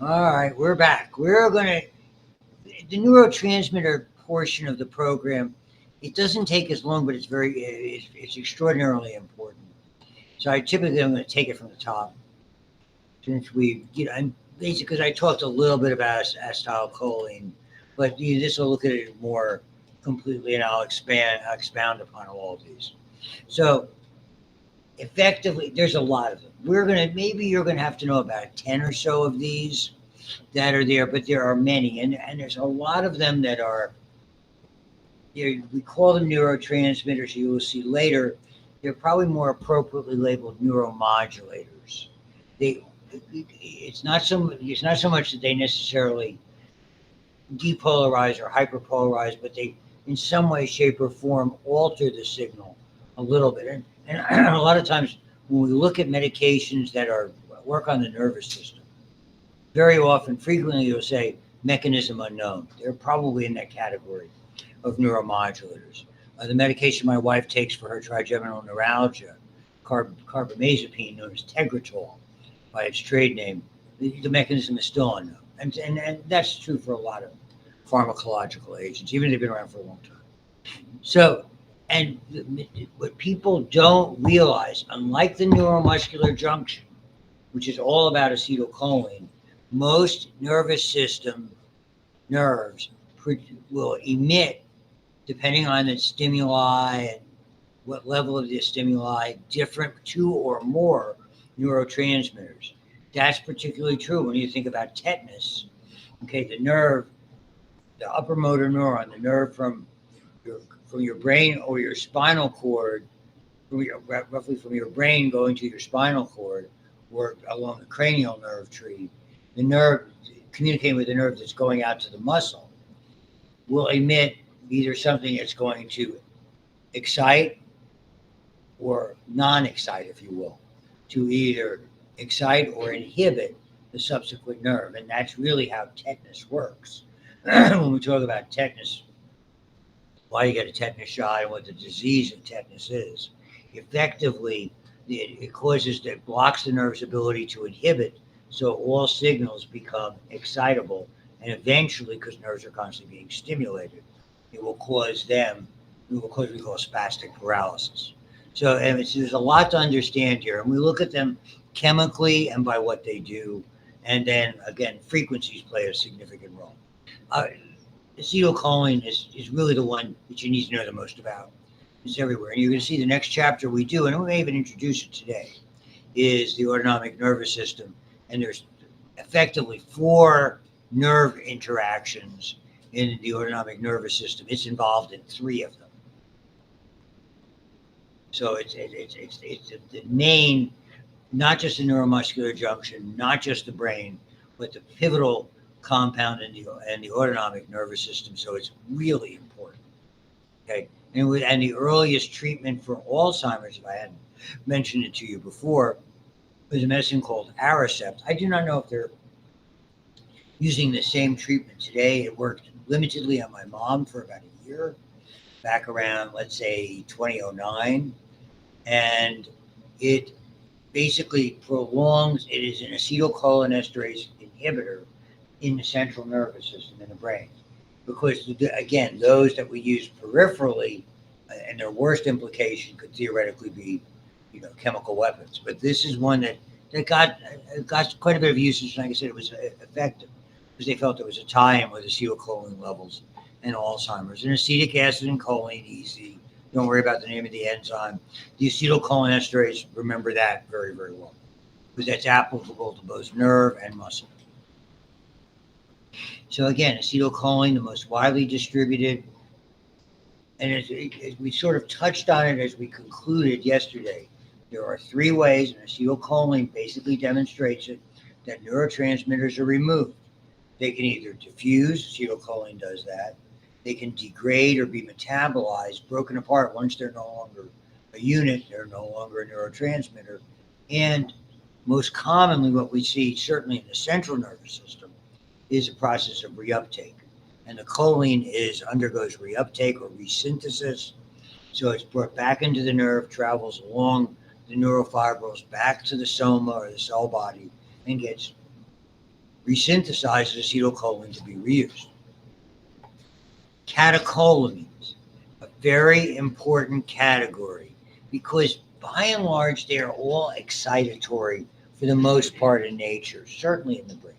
All right, we're back. The neurotransmitter portion of the program. It doesn't take as long, but it's extraordinarily important. So I typically I'm going to take it from the top since I'm basically because I talked a little bit about acetylcholine, but this will look at it more completely, and I'll expound upon all of these. So effectively, there's a lot of them. Maybe you're gonna have to know about 10 or so of these that are there, but there are many, and there's a lot of them that are we call them neurotransmitters. You will see later they're probably more appropriately labeled neuromodulators. They it's not so much that they necessarily depolarize or hyperpolarize, but they in some way, shape, or form alter the signal a little bit. And a lot of times when we look at medications that are work on the nervous system, very often, frequently, you'll say mechanism unknown. They're probably in that category of neuromodulators. The medication my wife takes for her trigeminal neuralgia, carbamazepine, known as Tegretol by its trade name, the mechanism is still unknown. And that's true for a lot of pharmacological agents, even if they've been around for a long time. So, and what people don't realize, unlike the neuromuscular junction, which is all about acetylcholine, most nervous system nerves will emit, depending on the stimuli and what level of the stimuli, different two or more neurotransmitters. That's particularly true when you think about tetanus. Okay, the upper motor neuron, the nerve your from your brain or your spinal cord, roughly from your brain going to your spinal cord, or along the cranial nerve tree, the nerve communicating with the nerve that's going out to the muscle will emit either something that's going to excite or non-excite, if you will, to either excite or inhibit the subsequent nerve. And that's really how tetanus works. When we talk about tetanus, why you get a tetanus shot and what the disease of tetanus is, effectively, it causes that blocks the nerve's ability to inhibit, so all signals become excitable, and eventually, because nerves are constantly being stimulated, it will cause what we call spastic paralysis. So, and there's a lot to understand here, and we look at them chemically and by what they do, and then again, frequencies play a significant role. Uh, Acetylcholine is really the one that you need to know the most about. It's everywhere. And you're going to see the next chapter we do, and we may even introduce it today, is the autonomic nervous system. And there's effectively four nerve interactions in the autonomic nervous system. It's involved in three of them. So it's the main, not just the neuromuscular junction, not just the brain, but the pivotal compound in the autonomic nervous system. So it's really important. Okay, and the earliest treatment for Alzheimer's, if I hadn't mentioned it to you before, was a medicine called Aricept. I do not know if they're using the same treatment today. It worked limitedly on my mom for about a year, back around, let's say, 2009, and it basically prolongs. It is an acetylcholinesterase inhibitor in the central nervous system in the brain. Because, again, those that we use peripherally and their worst implication could theoretically be, chemical weapons. But this is one that got quite a bit of usage. And like I said, it was effective because they felt there was a tie-in with acetylcholine levels and Alzheimer's. And acetic acid and choline, easy. Don't worry about the name of the enzyme. The acetylcholinesterase, remember that very, very well, because that's applicable to both nerve and muscle. So again, acetylcholine, the most widely distributed, and as we sort of touched on it as we concluded yesterday, there are three ways, and acetylcholine basically demonstrates it, that neurotransmitters are removed. They can either diffuse, acetylcholine does that. They can degrade or be metabolized, broken apart once they're no longer a unit, they're no longer a neurotransmitter. And most commonly what we see, certainly in the central nervous system, is a process of reuptake. And the choline undergoes reuptake or resynthesis. So it's brought back into the nerve, travels along the neurofibrils back to the soma or the cell body, and gets resynthesizes acetylcholine to be reused. Catecholamines, a very important category because by and large they are all excitatory for the most part in nature, certainly in the brain.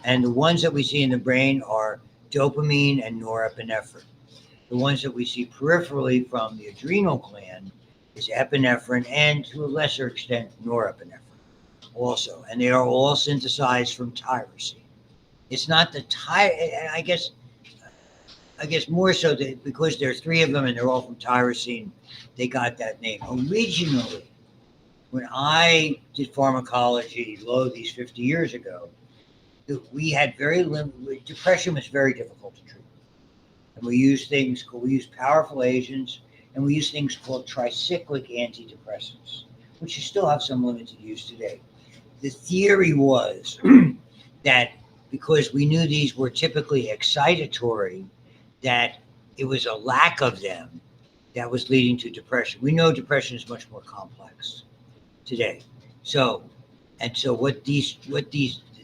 And the ones that we see in the brain are dopamine and norepinephrine. The ones that we see peripherally from the adrenal gland is epinephrine and to a lesser extent norepinephrine also. And they are all synthesized from tyrosine. It's not the I guess more so that because there are three of them and they're all from tyrosine, they got that name. Originally, when I did pharmacology, these 50 years ago, we had very limited, depression was very difficult to treat. And we used powerful agents, and we used things called tricyclic antidepressants, which you still have some limited use today. The theory was that because we knew these were typically excitatory, that it was a lack of them that was leading to depression. We know depression is much more complex today. So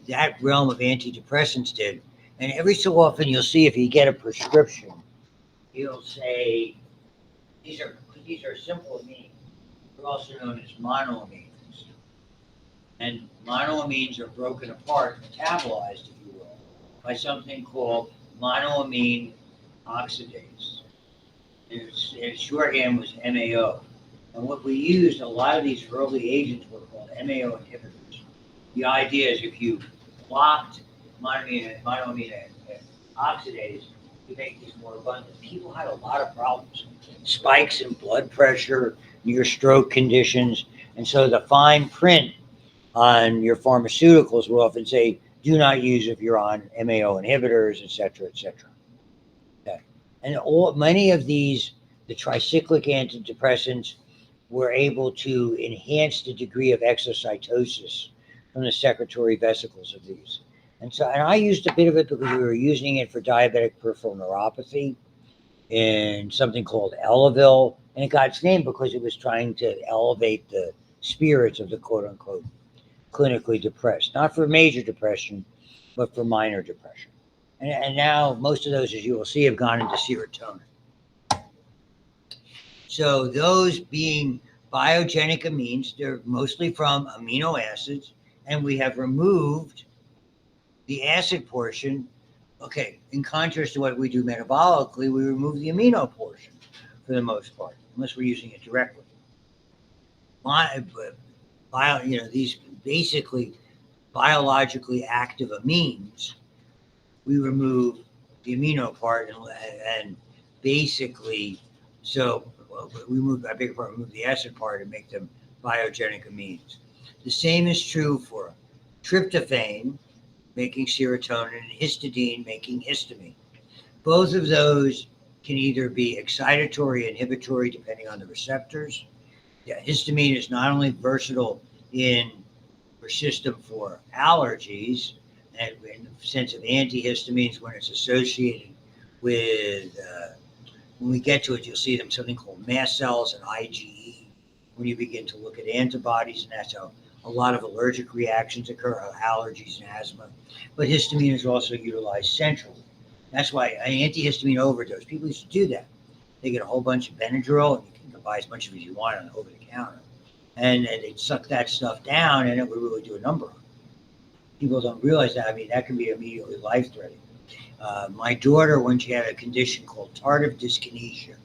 that realm of antidepressants did, and every so often you'll see if you get a prescription, he'll say these are simple amines. They're also known as monoamines. And monoamines are broken apart, metabolized, if you will, by something called monoamine oxidase. And its shorthand was MAO. And what we used, a lot of these early agents were called MAO inhibitors. The idea is if you blocked monoamine oxidase, you make these more abundant. People had a lot of problems, spikes in blood pressure, near stroke conditions. And so the fine print on your pharmaceuticals will often say, do not use if you're on MAO inhibitors, et cetera, et cetera. Okay. And many of these, the tricyclic antidepressants, were able to enhance the degree of exocytosis from the secretory vesicles of these. And I used a bit of it because we were using it for diabetic peripheral neuropathy in something called Elavil. And it got its name because it was trying to elevate the spirits of the quote unquote clinically depressed, not for major depression, but for minor depression. And now most of those, as you will see, have gone into serotonin. So those being biogenic amines, they're mostly from amino acids, and we have removed the acid portion. Okay, in contrast to what we do metabolically, we remove the amino portion for the most part, unless we're using it directly. These basically biologically active amines, we remove the amino part and basically, so we remove the acid part and make them biogenic amines. The same is true for tryptophan, making serotonin, and histidine, making histamine. Both of those can either be excitatory, inhibitory, depending on the receptors. Yeah, histamine is not only versatile in our system for allergies, and in the sense of antihistamines when it's associated with, when we get to it, you'll see them something called mast cells and IgE. When you begin to look at antibodies, and that's how a lot of allergic reactions occur, allergies and asthma. But histamine is also utilized centrally. That's why an antihistamine overdose, people used to do that. They get a whole bunch of Benadryl, and you can buy as much of it as you want on over the counter. And they'd suck that stuff down, and it would really do a number on them. People don't realize that. I mean, that can be immediately life-threatening. My daughter, when she had a condition called tardive dyskinesia,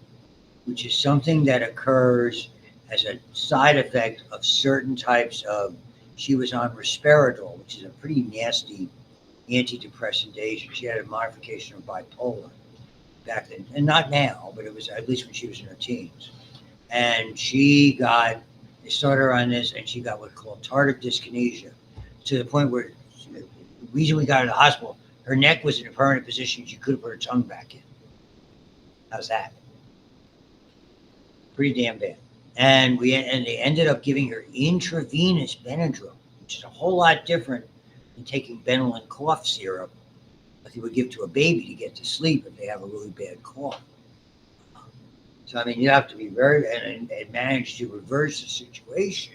which is something that occurs as a side effect of certain types of, she was on risperidone, which is a pretty nasty antidepressant agent. She had a modification of bipolar back then, and not now, but it was at least when she was in her teens. And they started her on this, and she got what's called tardive dyskinesia, to the point where the reason we got her to the hospital, her neck was in a permanent position. She couldn't put her tongue back in. How's that? Pretty damn bad. And they ended up giving her intravenous Benadryl, which is a whole lot different than taking Benylin cough syrup like you would give to a baby to get to sleep if they have a really bad cough. So, I mean, you have to be and manage to reverse the situation.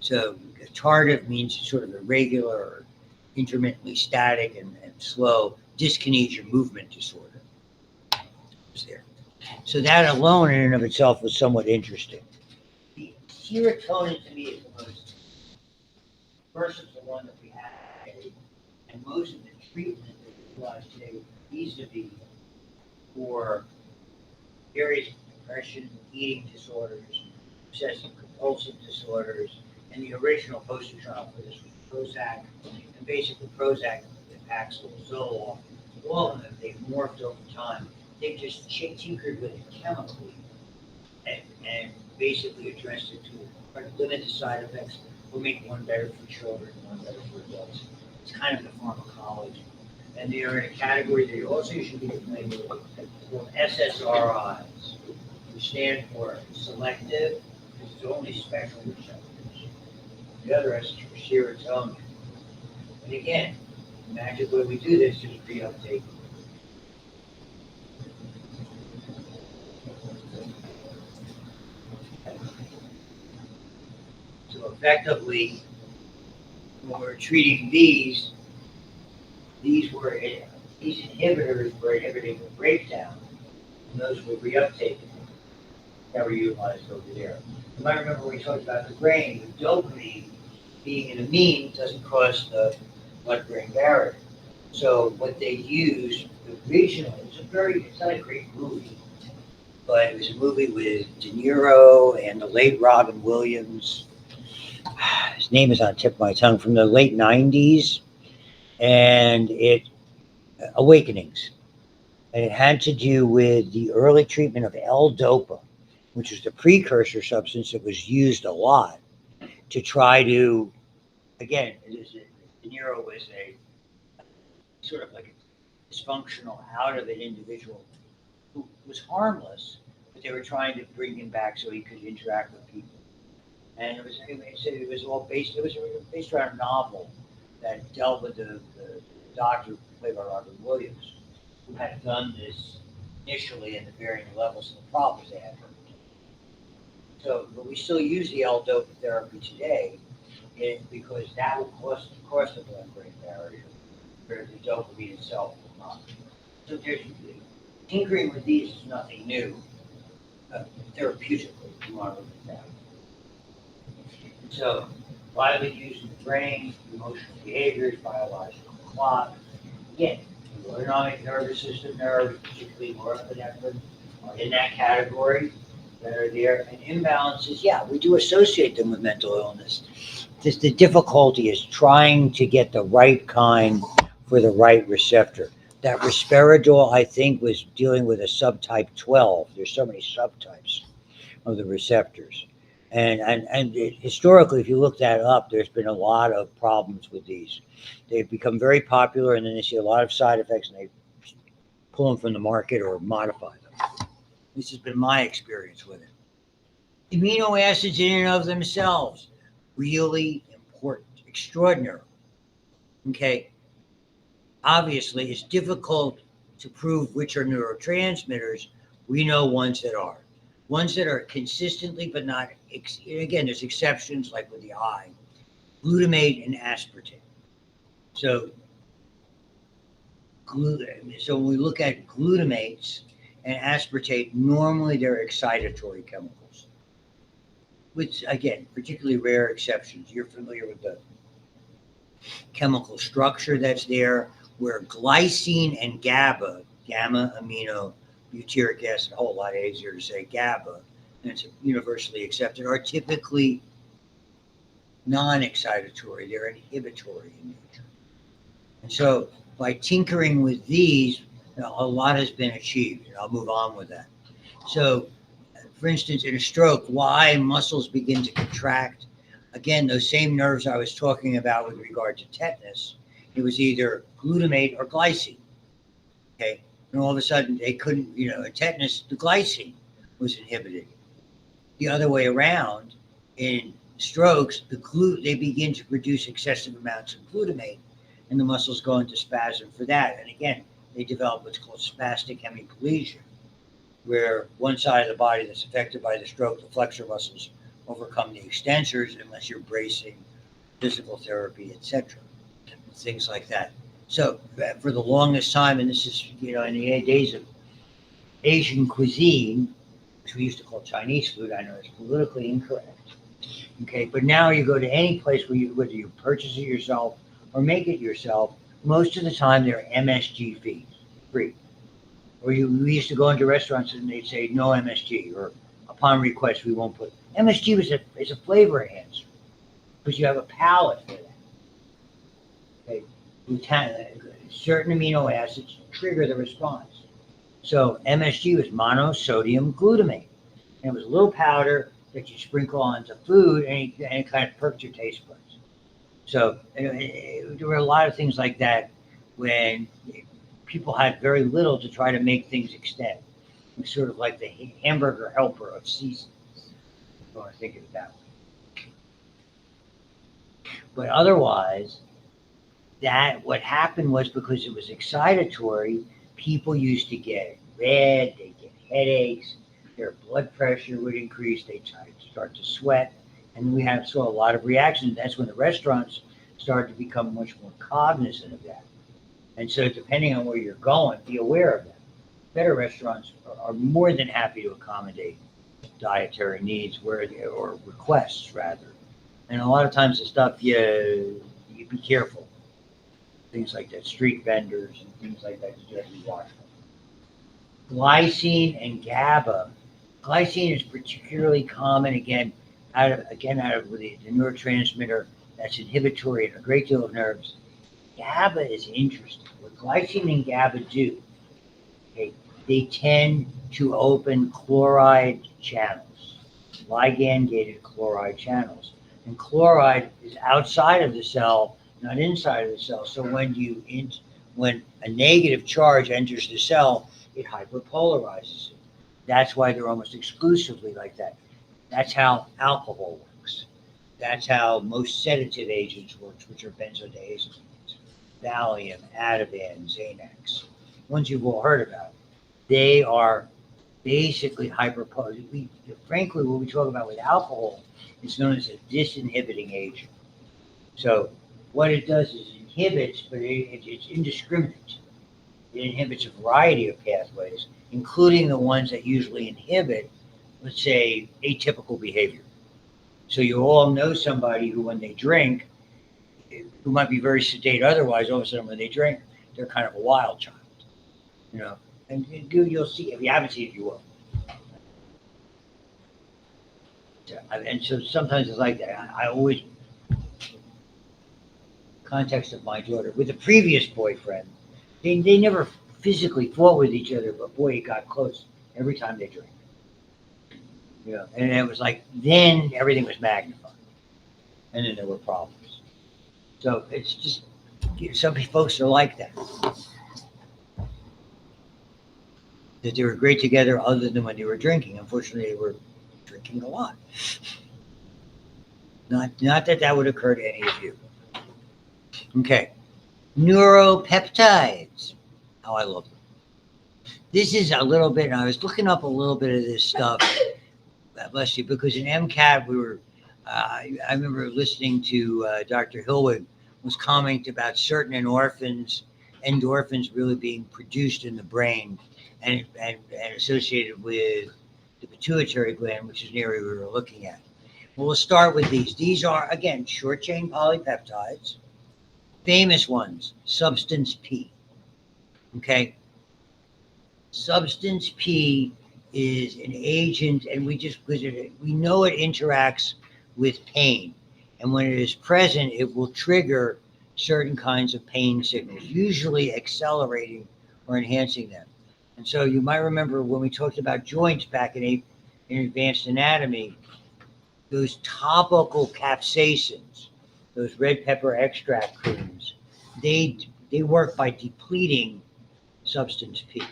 So tardive means sort of irregular, intermittently static and slow dyskinesia movement disorder. Was there. So that alone in and of itself was somewhat interesting. The serotonin to me is the most versatile one that we have today, and most of the treatment that we utilize today vis-a-vis for various depression, eating disorders, obsessive compulsive disorders, and the original poster child for this was Prozac, and basically Prozac and Paxil, Zoloft, all of them, they've morphed over time. They've just tinkered with it chemically and basically addressed it to try to limit the side effects or make one better for children and one better for adults. It's kind of the pharmacology. And they are in a category that also you should be familiar with called SSRIs, which stand for selective, because it's only special receptors. The other S is for serotonin. And again, the magic way we do this is reuptake. So effectively, when we're treating these inhibitors were inhibiting the breakdown, and those were reuptaken that were utilized over there. You might remember when we talked about the brain, the dopamine being an amine doesn't cross the blood-brain barrier. So what they used originally, it's not a great movie, but it was a movie with De Niro and the late Robin Williams. His name is on the tip of my tongue, from the late 90s, and Awakenings. And it had to do with the early treatment of L-Dopa, which was the precursor substance that was used a lot to try to, again, De Niro was a sort of like a dysfunctional, out of it individual who was harmless, but they were trying to bring him back so he could interact with people. And it was all based. It was based around a novel that dealt with the doctor played by Robin Williams, who had done this initially at the varying levels of the problems they had. So, but we still use the L-Dopa therapy today, because that will cross the blood-brain barrier, where the dopamine itself will not. So tinkering with these is nothing new, therapeutically, if you want to look at that. So, widely used in the brain, emotional behaviors, biological clock. Again, the autonomic nervous system nerves, particularly norepinephrine, are in that category that are there. And imbalances, yeah, we do associate them with mental illness. Just the difficulty is trying to get the right kind for the right receptor. That risperidone, I think, was dealing with a subtype 12. There's so many subtypes of the receptors. And historically, if you look that up, there's been a lot of problems with these. They've become very popular, and then they see a lot of side effects, and they pull them from the market or modify them. This has been my experience with it. Amino acids in and of themselves, really important, extraordinary. Okay, obviously, it's difficult to prove which are neurotransmitters. We know ones that are. Ones that are consistently, but not, again, there's exceptions like with the eye, glutamate and aspartate. So when we look at glutamates and aspartate, normally they're excitatory chemicals, which, again, particularly rare exceptions. You're familiar with the chemical structure that's there, where glycine and GABA, gamma amino butyric acid, a whole lot easier to say GABA, and it's universally accepted, are typically non-excitatory. They're inhibitory in nature. And so by tinkering with these, a lot has been achieved, and I'll move on with that. So, for instance, in a stroke, why muscles begin to contract? Again, those same nerves I was talking about with regard to tetanus, it was either glutamate or glycine. Okay, and all of a sudden they couldn't, in tetanus, the glycine was inhibited. The other way around, in strokes, they begin to produce excessive amounts of glutamate, and the muscles go into spasm for that. And again, they develop what's called spastic hemiplegia, where one side of the body that's affected by the stroke, the flexor muscles, overcome the extensors unless you're bracing, physical therapy, etc. things like that. So for the longest time, and this is, in the days of Asian cuisine, which we used to call Chinese food, I know it's politically incorrect. Okay, but now you go to any place whether you purchase it yourself or make it yourself, most of the time they're MSG fees, free. Or we used to go into restaurants and they'd say no MSG, or upon request we won't put. MSG is a flavor enhancer because you have a palate for that. Okay, certain amino acids trigger the response. So MSG was monosodium glutamate, and it was a little powder that you sprinkle onto food, and it kind of perks your taste buds. So there were a lot of things like that when people had very little to try to make things extend. It was sort of like the hamburger helper of seasons, if you want to think of it that way. But otherwise, what happened was, because it was excitatory, people used to get red, they'd get headaches, their blood pressure would increase, they'd start to sweat, and we saw a lot of reactions. That's when the restaurants started to become much more cognizant of that. And so depending on where you're going, be aware of that. Better restaurants are more than happy to accommodate dietary needs or requests, rather. And a lot of times the stuff, you be careful. Things like that, street vendors and things like that, you have to be watchful. Glycine and GABA. Glycine is particularly common, again, out of the neurotransmitter that's inhibitory in a great deal of nerves. GABA is interesting. What glycine and GABA do, okay, they tend to open chloride channels, ligand-gated chloride channels. And chloride is outside of the cell, not inside of the cell. So when a negative charge enters the cell, it hyperpolarizes it. That's why they're almost exclusively like that. That's how alcohol works. That's how most sedative agents work, which are benzodiazepines, Valium, Ativan, Xanax, ones you've all heard about. They are basically hyperpolarized. Frankly, what we talk about with alcohol is known as a disinhibiting agent. So what it does is inhibits, but it's indiscriminate. It inhibits a variety of pathways, including the ones that usually inhibit, let's say, atypical behavior. So you all know somebody who, when they drink, who might be very sedate otherwise, all of a sudden when they drink, they're kind of a wild child, And you'll see, if you haven't seen it, you will. And so sometimes it's like that. I always, context of my daughter, with a previous boyfriend, they never physically fought with each other, but boy, it got close every time they drank. And it was like, then everything was magnified. And then there were problems. So it's just, some folks are like that. That they were great together other than when they were drinking. Unfortunately, they were drinking a lot. Not that would occur to any of you. Okay. Neuropeptides. Oh, I love them. This is a little bit, and I was looking up a little bit of this stuff, bless you, because in MCAT, I remember listening to Dr. Hillwig was commenting about certain endorphins really being produced in the brain and associated with the pituitary gland, which is an area we were looking at. Well, we'll start with these. These are, again, short-chain polypeptides. Famous ones, substance P. Okay? Substance P is an agent, and we know it interacts with pain. And when it is present, it will trigger certain kinds of pain signals, usually accelerating or enhancing them. And so you might remember when we talked about joints back in advanced anatomy, those topical capsaicins, those red pepper extract creams, they work by depleting substance P.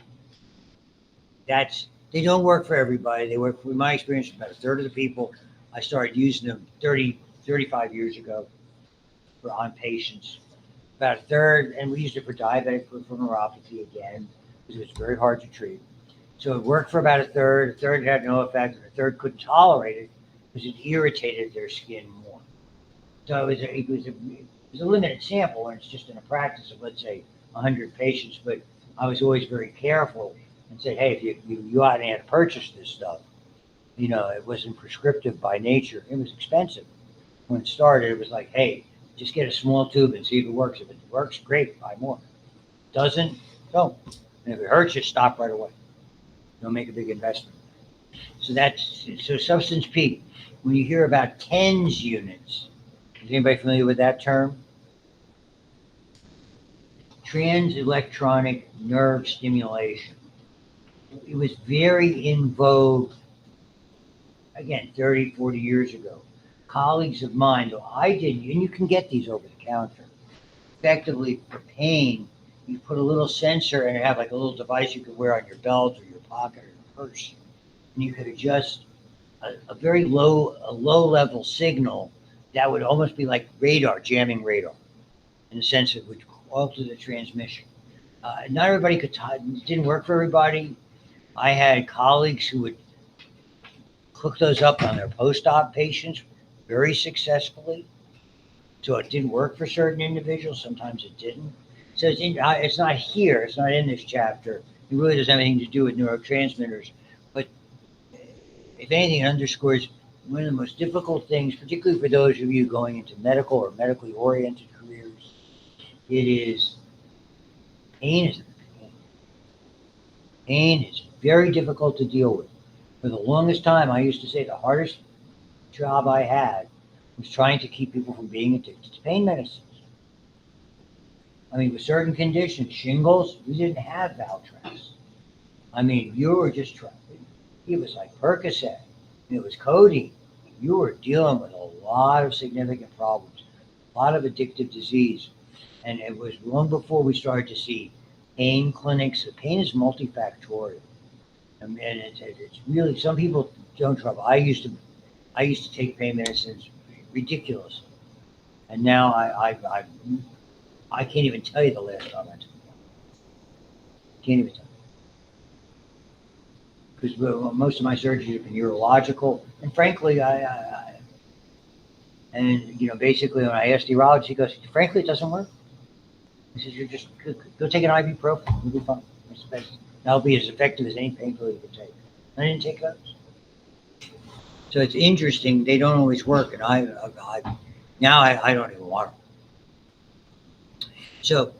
They don't work for everybody. They work, in my experience, about a third of the people. I started using them 35 years ago on patients. About a third, and we used it for diabetic peripheral neuropathy again, because it was very hard to treat. So it worked for about a third had no effect, and a third couldn't tolerate it because it irritated their skin more. So it was There's a limited sample, and it's just in a practice of, let's say, 100 patients, but I was always very careful and said, hey, if you ought to have to purchase this stuff. It wasn't prescriptive by nature. It was expensive. When it started, it was like, hey, just get a small tube and see if it works. If it works, great, buy more. Doesn't, don't. And if it hurts you, stop right away. Don't make a big investment. So substance peak. When you hear about TENS units, is anybody familiar with that term? Trans electronic nerve stimulation. It was very in vogue, again, 30, 40 years ago. Colleagues of mine, though I did, and you can get these over the counter, effectively for pain, you put a little sensor and have like a little device you could wear on your belt or your pocket or your purse. And you could adjust a very low level signal that would almost be like radar, jamming radar, in the sense it would alter the transmission. Not everybody didn't work for everybody. I had colleagues who would hook those up on their post-op patients very successfully. So it didn't work for certain individuals. Sometimes it didn't. So it's not here. It's not in this chapter. It really doesn't have anything to do with neurotransmitters. But if anything, it underscores one of the most difficult things, particularly for those of you going into medical or medically oriented careers. It is pain. Pain is very difficult to deal with. For the longest time, I used to say the hardest job I had was trying to keep people from being addicted to pain medicines. I mean, with certain conditions, shingles, we didn't have Valtrex. I mean, you were just trying. It was like Percocet, and it was codeine. You were dealing with a lot of significant problems, a lot of addictive disease. And it was long before we started to see pain clinics. Pain is multifactorial. And it's really, some people don't trouble. I used to take pain medicines ridiculously. And now I can't even tell you the last time I took one. Can't even tell you. Because most of my surgeries have been urological. And frankly, basically when I asked the urologist, he goes, frankly, it doesn't work. He says, you're just, go take an ibuprofen. You'll be fine. That'll be as effective as any painkiller you can take. I didn't take those. So it's interesting. They don't always work. And I don't even want them. So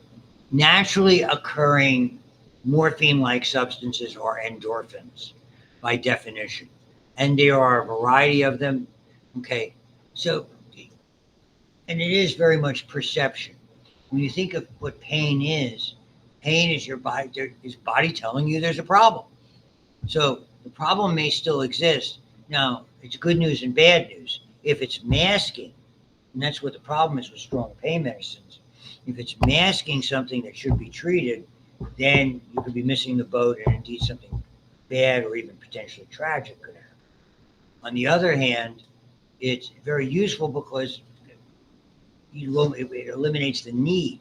naturally occurring morphine-like substances are endorphins by definition. And there are a variety of them. Okay. So, and it is very much perception. When you think of what pain is your body telling you there's a problem. So the problem may still exist. Now, it's good news and bad news. If it's masking, and that's what the problem is with strong pain medicines, if it's masking something that should be treated, then you could be missing the boat and indeed something bad or even potentially tragic could happen. On the other hand, it's very useful because it eliminates the need.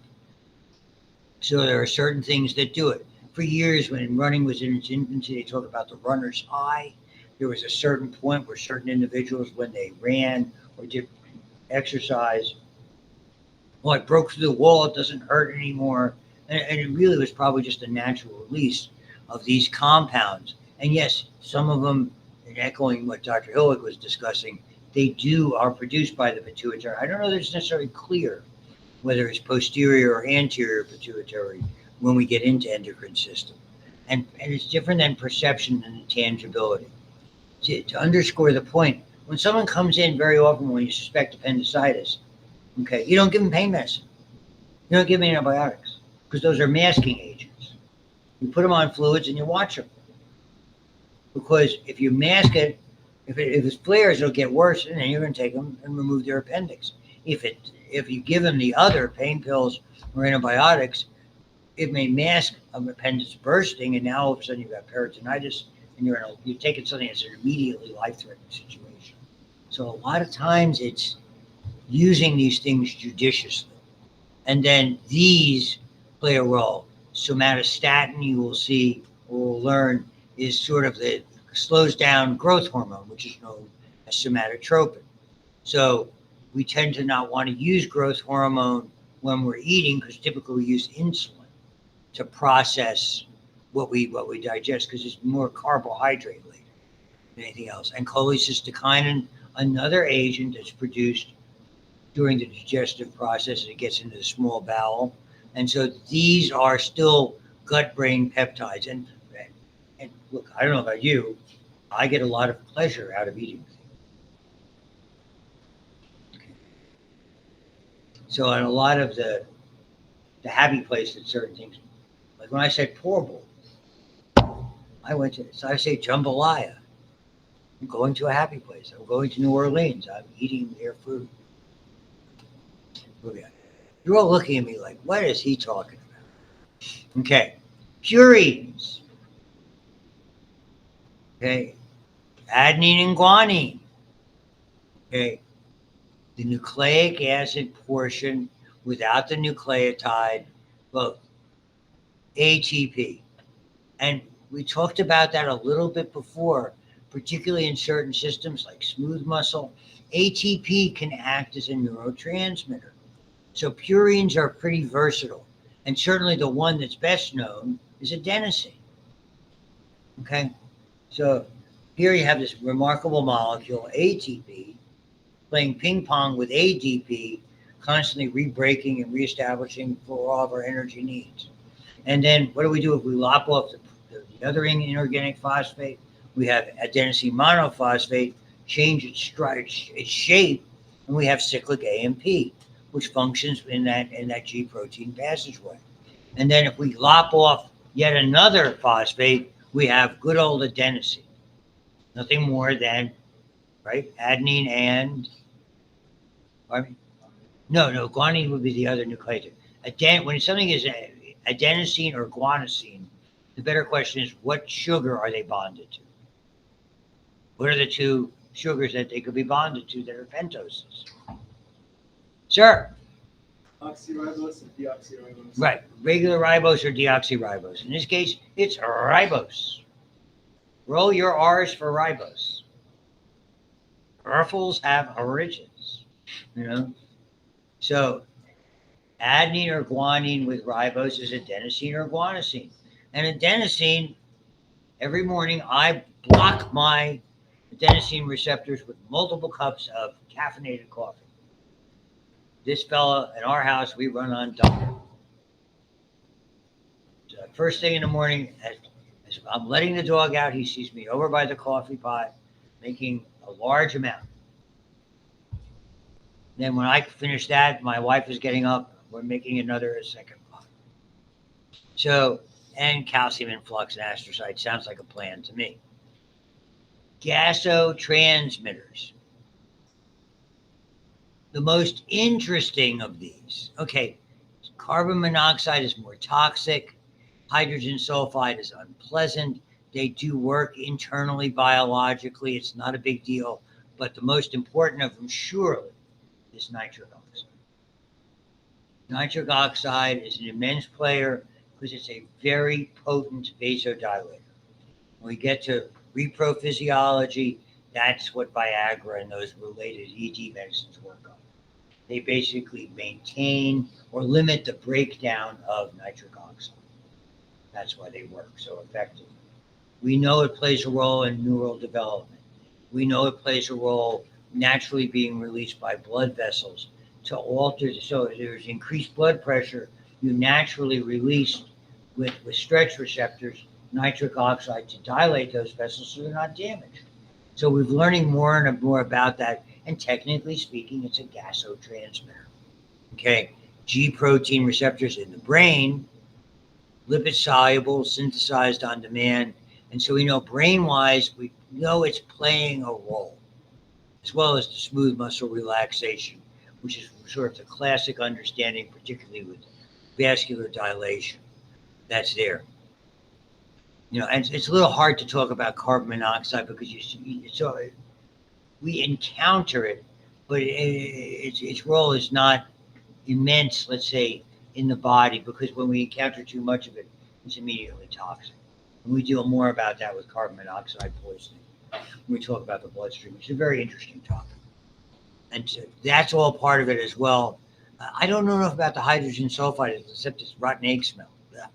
So there are certain things that do it. For years, when running was in its infancy, they talked about the runner's high. There was a certain point where certain individuals, when they ran or did exercise, well, it broke through the wall, it doesn't hurt anymore. And it really was probably just a natural release of these compounds. And yes, some of them, and echoing what Dr. Hillick was discussing, are produced by the pituitary. I don't know that it's necessarily clear whether it's posterior or anterior pituitary when we get into endocrine system. And it's different than perception and intangibility. To underscore the point, when someone comes in very often when you suspect appendicitis, okay, you don't give them pain medicine. You don't give them antibiotics because those are masking agents. You put them on fluids and you watch them. Because if you mask it, if it flares, it'll get worse, and then you're going to take them and remove their appendix. If you give them the other pain pills or antibiotics, it may mask an appendix bursting, and now all of a sudden you've got peritonitis, and you're taking something that's an immediately life-threatening situation. So a lot of times it's using these things judiciously, and then these play a role. Somatostatin, you will see or will learn, is sort of the slows down growth hormone, which is known as somatotropin. So we tend to not want to use growth hormone when we're eating because typically we use insulin to process what we digest because it's more carbohydrate laden than anything else. And cholecystokinin, another agent that's produced during the digestive process, and it gets into the small bowel. And so these are still gut-brain peptides. And look, I don't know about you, I get a lot of pleasure out of eating. Okay. So on a lot of the happy place that certain things, like when I said poor bowl, so I say jambalaya. I'm going to a happy place. I'm going to New Orleans. I'm eating their food. You're all looking at me like, what is he talking about? Okay. Purines. Okay. Adenine and guanine. Okay. The nucleic acid portion without the nucleotide, both. ATP. And we talked about that a little bit before, particularly in certain systems like smooth muscle. ATP can act as a neurotransmitter. So purines are pretty versatile. And certainly the one that's best known is adenosine. Okay? So here you have this remarkable molecule, ATP, playing ping pong with ADP, constantly re-breaking and reestablishing for all of our energy needs. And then what do we do if we lop off the other inorganic phosphate? We have adenosine monophosphate, change its shape, and we have cyclic AMP, which functions in that G protein passageway. And then if we lop off yet another phosphate, we have good old adenosine. Nothing more than, right, adenine and, no, guanine would be the other nucleotide. When something is adenosine or guanosine, the better question is what sugar are they bonded to? What are the two sugars that they could be bonded to that are pentoses? Sir? Oxyribose and deoxyribose. Right, regular ribose or deoxyribose. In this case, it's ribose. Roll your R's for ribose. Ruffles have origins, So adenine or guanine with ribose is adenosine or guanosine. And adenosine, every morning I block my adenosine receptors with multiple cups of caffeinated coffee. This fella in our house, we run on Dunkin'. So first thing in the morning, as I'm letting the dog out, he sees me over by the coffee pot making a large amount. Then when I finish that, my wife is getting up. We're making a second pot. So, and calcium influx and astrocyte sounds like a plan to me. Gasotransmitters. The most interesting of these, okay, carbon monoxide is more toxic. Hydrogen sulfide is unpleasant. They do work internally biologically. It's not a big deal. But the most important of them, surely, is nitric oxide. Nitric oxide is an immense player because it's a very potent vasodilator. When we get to repro-physiology, that's what Viagra and those related ED medicines work on. They basically maintain or limit the breakdown of nitric oxide. That's why they work so effectively. We know it plays a role in neural development. We know it plays a role naturally being released by blood vessels to alter. So if there's increased blood pressure, you naturally release with stretch receptors nitric oxide to dilate those vessels so they're not damaged. So we're learning more and more about that. And technically speaking, it's a gasotransmitter. Okay, G protein receptors in the brain, lipid soluble, synthesized on demand. And so we know brain-wise, we know it's playing a role, as well as the smooth muscle relaxation, which is sort of the classic understanding, particularly with vascular dilation. That's there. And it's a little hard to talk about carbon monoxide because we encounter it, but its role is not immense, let's say, in the body, because when we encounter too much of it, it's immediately toxic. And we deal more about that with carbon monoxide poisoning when we talk about the bloodstream, which is a very interesting topic. And so that's all part of it as well. I don't know enough about the hydrogen sulfide except it's rotten egg smell. Yeah.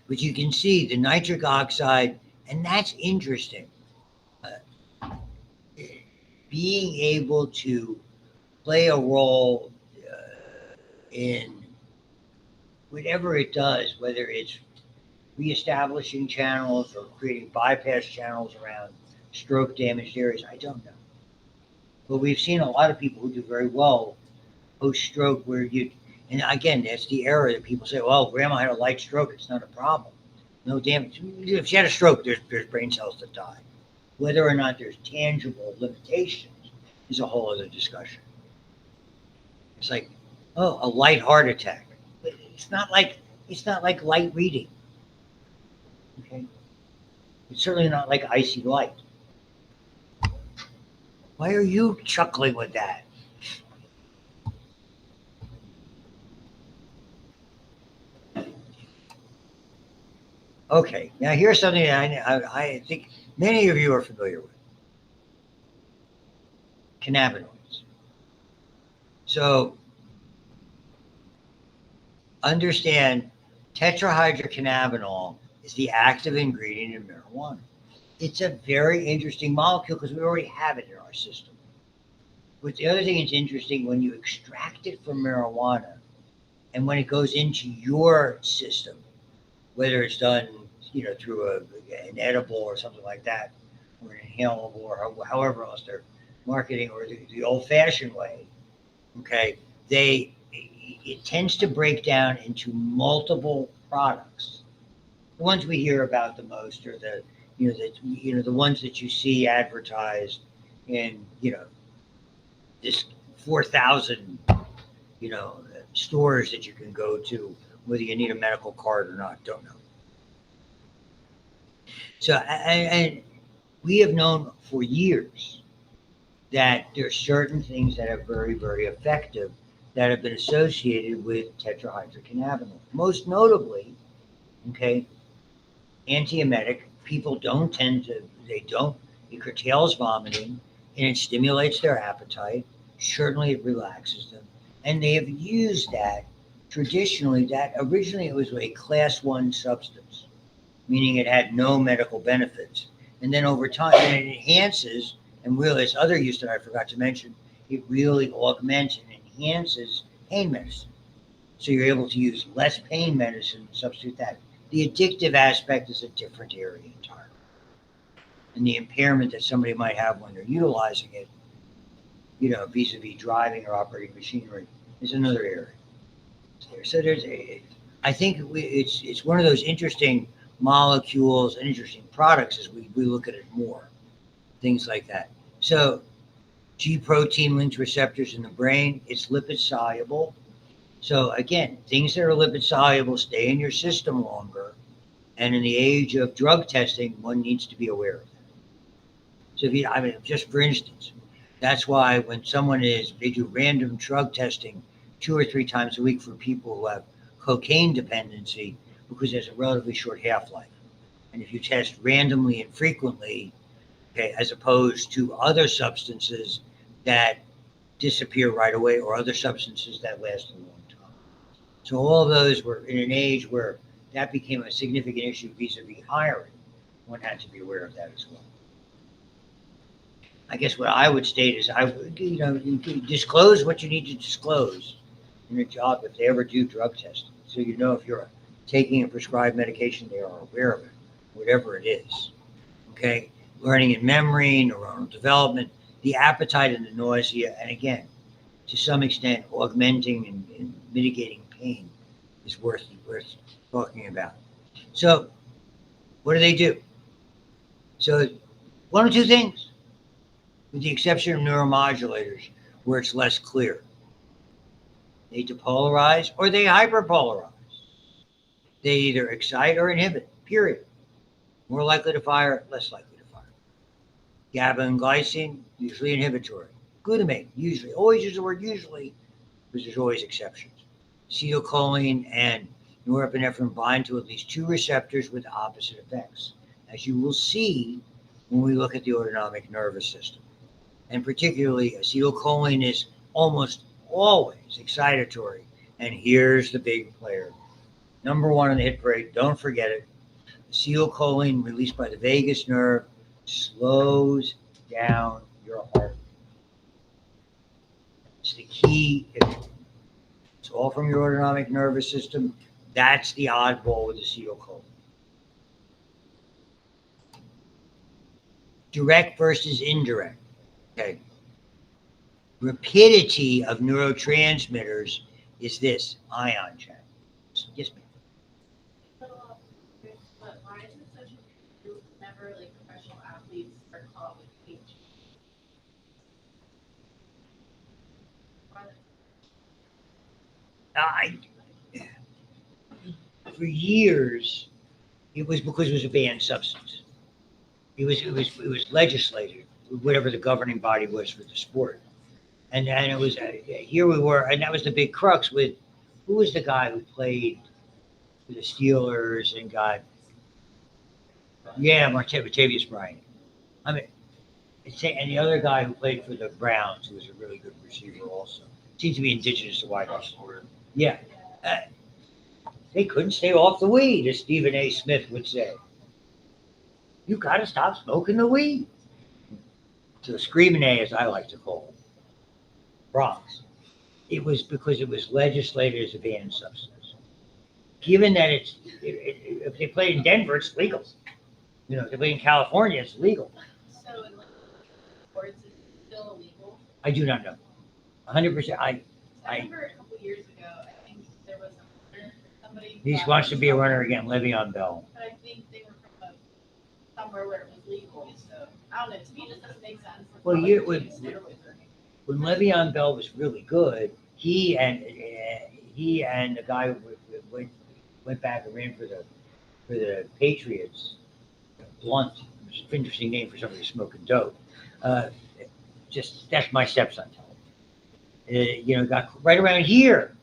But you can see the nitric oxide, and that's interesting. Uh, Being able to play a role in whatever it does, whether it's reestablishing channels or creating bypass channels around stroke damaged areas, I don't know. But we've seen a lot of people who do very well post stroke where you, and again, that's the error that people say, well, grandma had a light stroke, it's not a problem. No damage. If she had a stroke, there's brain cells that die. Whether or not there's tangible limitations is a whole other discussion. It's like, oh, a light heart attack. It's not like light reading. Okay. It's certainly not like icy light. Why are you chuckling with that? Okay, now here's something that I think many of you are familiar with. Cannabinoids. So understand tetrahydrocannabinol is the active ingredient in marijuana. It's a very interesting molecule because we already have it in our system. But the other thing that's interesting, when you extract it from marijuana and when it goes into your system, whether it's done, through an edible or something like that, or an inhalable, or however else they're marketing, or the old-fashioned way, okay, it tends to break down into multiple products. The ones we hear about the most are the ones that you see advertised in this 4,000 stores that you can go to, whether you need a medical card or not, don't know. So, and we have known for years that there are certain things that are very, very effective that have been associated with tetrahydrocannabinol. Most notably, okay, antiemetic. People it curtails vomiting and it stimulates their appetite. Certainly, it relaxes them. And they have used that traditionally, that originally it was a class 1 substance, meaning it had no medical benefits. And then over time, it enhances, and really, this other use that I forgot to mention, it really augments and enhances pain medicine. So you're able to use less pain medicine to substitute that. The addictive aspect is a different area entirely. And the impairment that somebody might have when they're utilizing it, vis-a-vis driving or operating machinery, is another area. So I think it's one of those interesting molecules and interesting products as we look at it more, things like that. So G protein linked receptors in the brain, it's lipid soluble. So again, things that are lipid soluble stay in your system longer. And in the age of drug testing, one needs to be aware of that. So just for instance, that's why when they do random drug testing 2 or 3 times a week for people who have cocaine dependency, because there's a relatively short half-life. And if you test randomly and frequently, okay, as opposed to other substances that disappear right away or other substances that last a long time. So all of those were in an age where that became a significant issue vis-a-vis hiring. One had to be aware of that as well. I guess what I would state is you disclose what you need to disclose in a job if they ever do drug testing. So if you're taking a prescribed medication, they are aware of it, whatever it is. Okay? Learning and memory, neuronal development, the appetite and the nausea, and again, to some extent, augmenting and mitigating pain is worth talking about. So, what do? So, one or two things, with the exception of neuromodulators, where it's less clear. They depolarize or they hyperpolarize. They either excite or inhibit, period. More likely to fire, less likely to fire. GABA and glycine, usually inhibitory. Glutamate, usually. Always use the word usually, because there's always exceptions. Acetylcholine and norepinephrine bind to at least 2 receptors with opposite effects. As you will see when we look at the autonomic nervous system. And particularly acetylcholine is almost always excitatory. And here's the big player. Number one on the hit parade, don't forget it. Acetylcholine released by the vagus nerve slows down your heart. It's the key. It's all from your autonomic nervous system. That's the oddball with acetylcholine. Direct versus indirect. Okay. Rapidity of neurotransmitters is this ion channel. Yes, ma'am. But why is it such a group whenever like professional athletes are caught with PhD? I, for years, it was because it was a banned substance. It was legislated, whatever the governing body was for the sport. And it was, here we were, and that was the big crux with, who was the guy who played for the Steelers and got, yeah, Martavius Bryant. I mean, and the other guy who played for the Browns, who was a really good receiver also. Seems to be indigenous to wide receiver. Yeah. Uh, they couldn't stay off the weed, as Stephen A. Smith would say. You got to stop smoking the weed. So the screaming A, as I like to call it, Bronx. It was because it was legislated as a banned substance. Given that if they played in Denver, it's legal. You know, if they play in California, it's legal. So in like sports, it's still illegal. I do not know. 100%. I remember a couple years ago, I think there was a runner, somebody. He wants to be a runner again, Le'Veon Bell. But I think they were from somewhere where it was legal. So I don't know. To me, it just doesn't make sense. Well, when Le'Veon Bell was really good, he and the guy who went back and ran for the Patriots, Blunt, which is an interesting name for somebody smoking dope. Just that's my stepson. You know, got right around here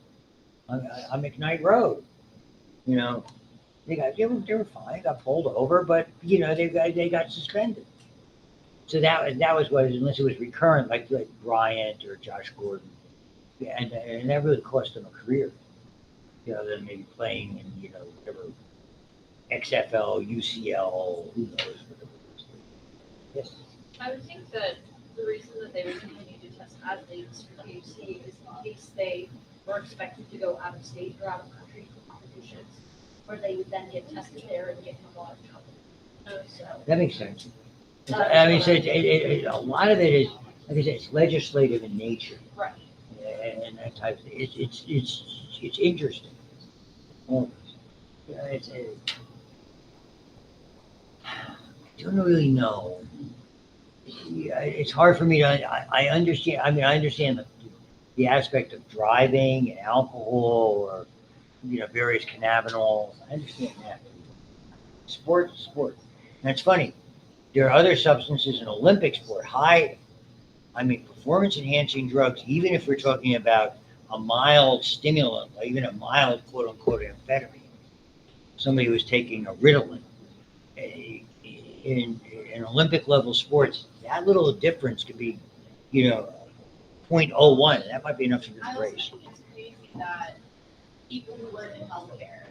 on McKnight Road. You know, they were fine. Got pulled over, but you know they got suspended. So that was what, unless it was recurrent, like Bryant or Josh Gordon, and that really cost them a career. You know, than maybe playing in whatever XFL, UCL, who knows whatever. Yes. I would think that the reason that they would continue to test athletes for THC is in case they were expected to go out of state or out of country for competitions, where they would then get tested there and get in a lot of trouble. So That makes sense. I mean, so a lot of it is, like I said, it's legislative in nature. Right. And that type of thing. It's interesting. Always. You know, I don't really know. It's hard for me to. I understand. I mean, I understand the aspect of driving and alcohol, or various cannabinoids. I understand that. Sport. And it's funny. There are other substances in Olympic sport, performance enhancing drugs, even if we're talking about a mild stimulant, or even a mild quote unquote amphetamine. Somebody was taking a Ritalin. In Olympic level sports, that little difference could be, 0.01. That might be enough to I also race. think it's crazy that people who work in healthcare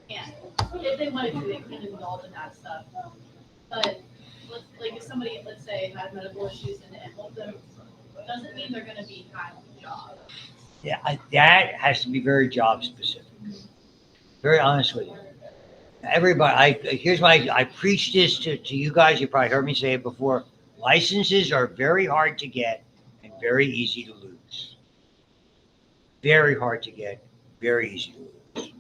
can't. If they wanted to, they couldn't indulge in that stuff. But if somebody, let's say, had medical issues and it helped them, doesn't mean they're going to be having a job. Yeah, that has to be very job specific. Very honest with you. Everybody, here's why I preach this to you guys. You probably heard me say it before. Licenses are very hard to get and very easy to lose. Very hard to get, very easy to lose.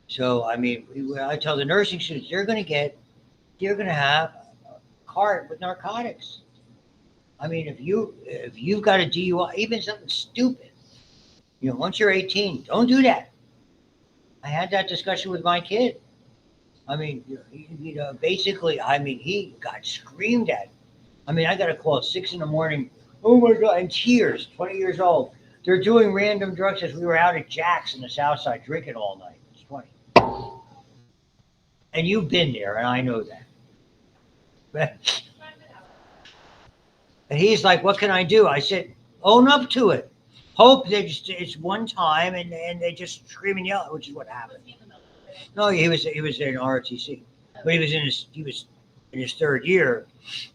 So, I mean, I tell the nursing students, they're going to have a cart with narcotics. I mean, if you've got a DUI, even something stupid, once you're 18, don't do that. I had that discussion with my kid. I mean, basically, he got screamed at. I mean, I got a call at 6 a.m. Oh my God, in tears, 20 years old. They're doing random drugs as we were out at Jack's in the South Side drinking all night. It's 20. And you've been there, and I know that. But And he's like, what can I do? I said, own up to it. Hope that it's one time and they just scream and yell, which is what Was happened. he in the military? No, he was in ROTC, but he was in his third year,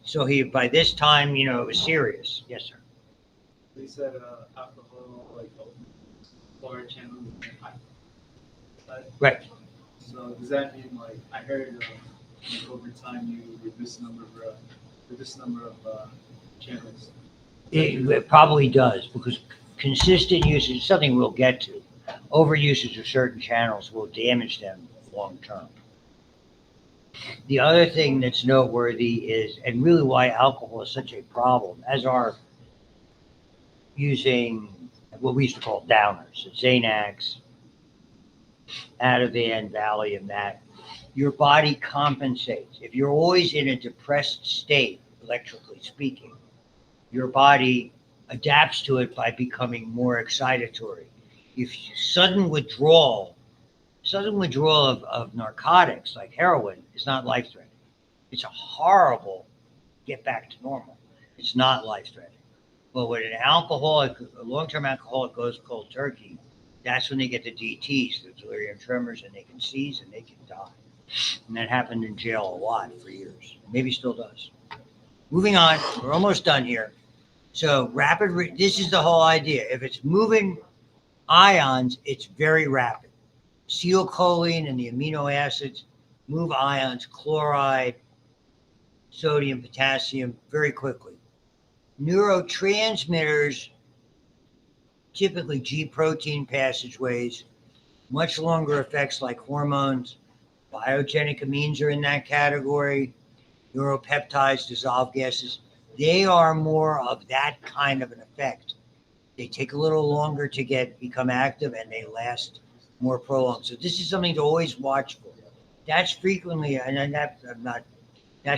so he by this time it was serious. Yes, sir. They said alcohol like chloride channels in high. Right. So does that mean like I heard like over time you reduce number of channels? It probably does because consistent usage is something we'll get to. Overusage of certain channels will damage them long term. The other thing that's noteworthy is, and really why alcohol is such a problem, as are using what we used to call downers, Xanax, Ativan, Valium, that your body compensates. If you're always in a depressed state, electrically speaking, your body adapts to it by becoming more excitatory. If sudden withdrawal of narcotics like heroin is not life threatening. It's a horrible get back to normal. It's not life threatening. But when a long-term alcoholic goes cold turkey, that's when they get the DTs, the delirium tremors, and they can seize and they can die. And that happened in jail a lot for years. Maybe still does. Moving on, we're almost done here. So this is the whole idea. If it's moving ions, it's very rapid. Acetylcholine and the amino acids move ions, chloride, sodium, potassium, very quickly. Neurotransmitters, typically G protein passageways, much longer effects like hormones. Biogenic amines are in that category. Neuropeptides, dissolved gases, they are more of that kind of an effect. They take a little longer to become active and they last more prolonged. So this is something to always watch for. That's frequently, and that's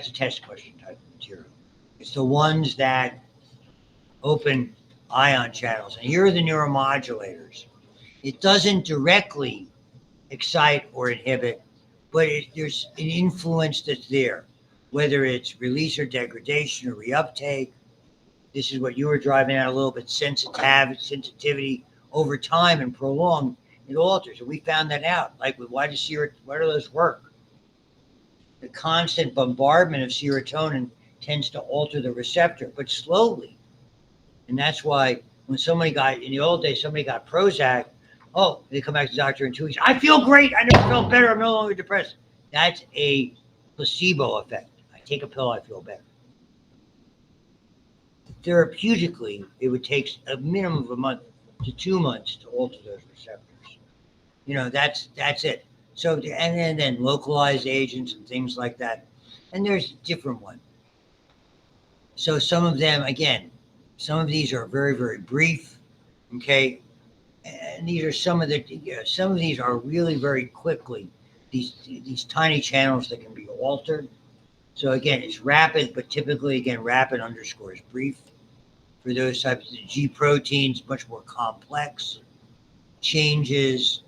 a test question type of material. It's the ones that open ion channels. And here are the neuromodulators. It doesn't directly excite or inhibit, but there's an influence that's there, whether it's release or degradation or reuptake. This is what you were driving at a little bit, sensitivity over time and prolonged, it alters. And we found that out. Like, why do those work? The constant bombardment of serotonin tends to alter the receptor, but slowly. And that's why when in the old days, somebody got Prozac, they come back to the doctor in 2 weeks. I feel great. I never felt better. I'm no longer depressed. That's a placebo effect. I take a pill, I feel better. Therapeutically, it would take a minimum of a month to 2 months to alter those receptors. That's it. So, and then localized agents and things like that. And there's different ones. So some of these are very, very brief. Okay. And these are some of these are really very quickly, these tiny channels that can be altered. So again, it's rapid, but typically, again, rapid underscores brief. For those types of G proteins, much more complex changes.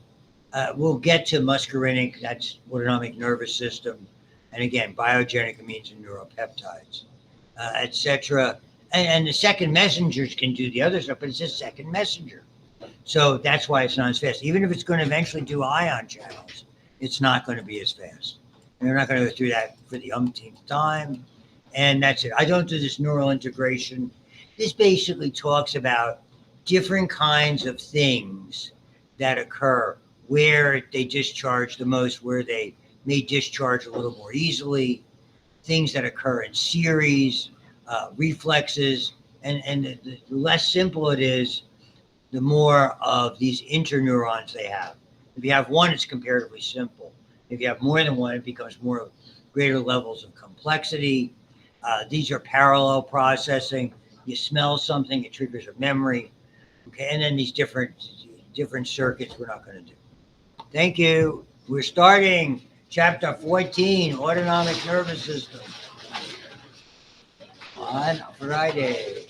We'll get to muscarinic, that's autonomic nervous system, and again, biogenic amines and neuropeptides, etc. And the second messengers can do the other stuff, but it's a second messenger. So that's why it's not as fast. Even if it's going to eventually do ion channels, it's not going to be as fast. And we're not going to go through that for the umpteenth time. And that's it. I don't do this neural integration. This basically talks about different kinds of things that occur where they discharge the most, where they may discharge a little more easily, things that occur in series, reflexes, and the less simple it is, the more of these interneurons they have. If you have one, it's comparatively simple. If you have more than one, it becomes greater levels of complexity. These are parallel processing. You smell something, it triggers a memory. Okay, and then these different circuits we're not going to do. Thank you. We're starting chapter 14, autonomic nervous system, on Friday.